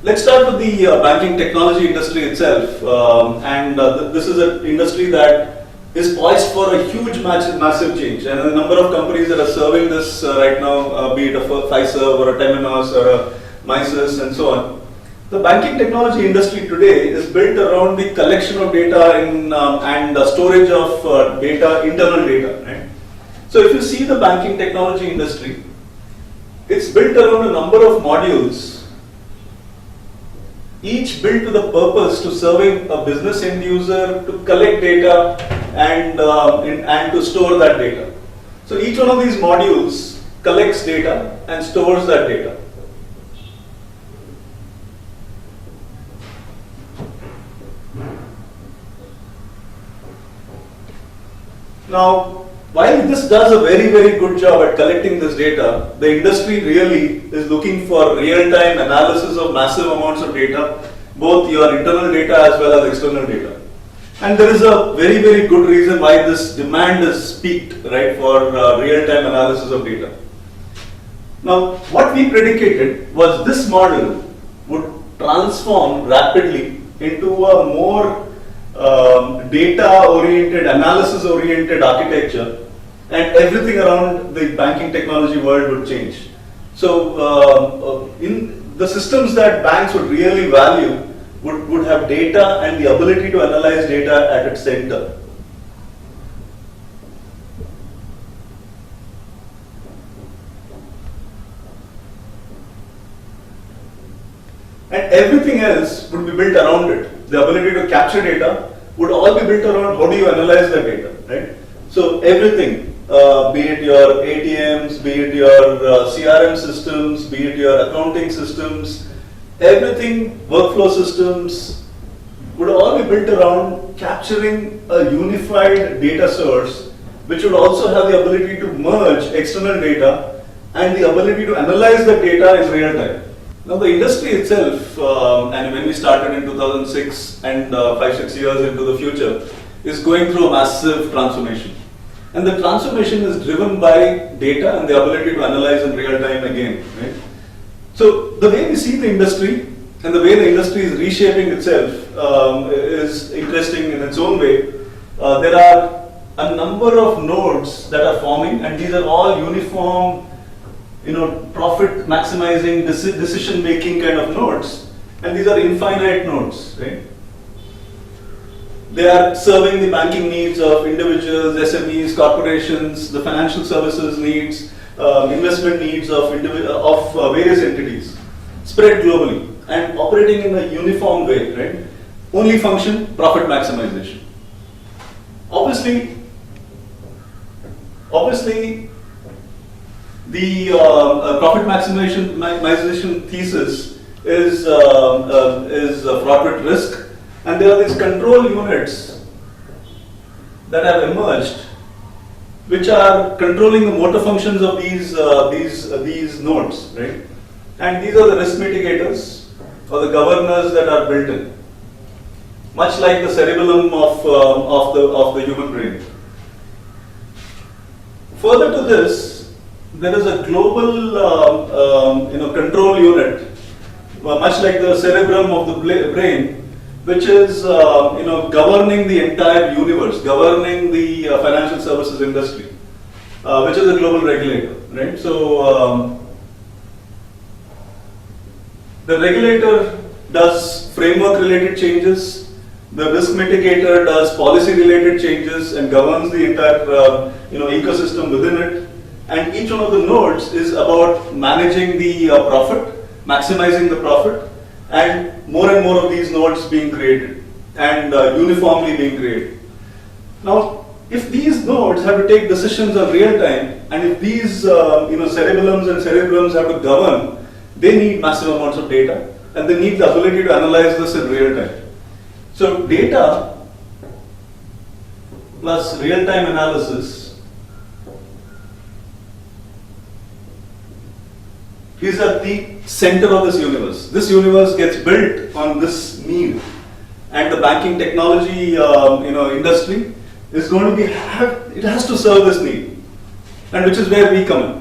Let's start with the banking technology industry itself. This is an industry that is poised for a huge, massive change. And the number of companies that are serving this right now, be it a Fiserv or a Temenos or a Misys and so on. The banking technology industry today is built around the collection of data and the storage of data, internal data. Right? So if you see the banking technology industry, it's built around a number of modules, each built with the purpose to serving a business end user to collect data and to store that data. So each one of these modules collects data and stores that data. Now, while this does a very, very good job at collecting this data, the industry really is looking for real-time analysis of massive amounts of data, both your internal data as well as external data. And there is a very, very good reason why this demand is peaked, right, for real-time analysis of data. Now, what we predicated was this model would transform rapidly into a more data-oriented, analysis-oriented architecture, and everything around the banking technology world would change. So, in the systems that banks would really value would have data and the ability to analyze data at its center. And everything else would be built around it. The ability to capture data would all be built around how do you analyze that data, right? So everything, be it your ATMs, be it your CRM systems, be it your accounting systems, everything, workflow systems, would all be built around capturing a unified data source, which would also have the ability to merge external data and the ability to analyze the data in real time. Now the industry itself, and when we started in 2006 and 5-6 years into the future, is going through a massive transformation. And the transformation is driven by data and the ability to analyze in real time again. Right? So the way we see the industry and the way the industry is reshaping itself is interesting in its own way. There are a number of nodes that are forming, and these are all uniform, profit maximizing, decision making kind of nodes, and these are infinite nodes, right? They are serving the banking needs of individuals, SMEs, corporations, the financial services needs, investment needs of various entities, spread globally and operating in a uniform way, right? Only function, profit maximization. Obviously, the profit maximization thesis is fraught with risk, and there are these control units that have emerged, which are controlling the motor functions of these nodes, right? And these are the risk mitigators or the governors that are built in, much like the cerebellum of the human brain. Further to this, there is a global control unit, much like the cerebrum of the brain, which is governing the entire universe, governing the financial services industry, which is a global regulator, right? So the regulator does framework-related changes, the risk mitigator does policy-related changes and governs the entire ecosystem within it. And each one of the nodes is about managing the profit, maximizing the profit, and more of these nodes being created and uniformly being created. Now, if these nodes have to take decisions on real time, and if these cerebellums and cerebrums have to govern, they need massive amounts of data, and they need the ability to analyze this in real time. So, data plus real time analysis is at the center of this universe. This universe gets built on this need, and the banking technology industry is going to it has to serve this need, and which is where we come in.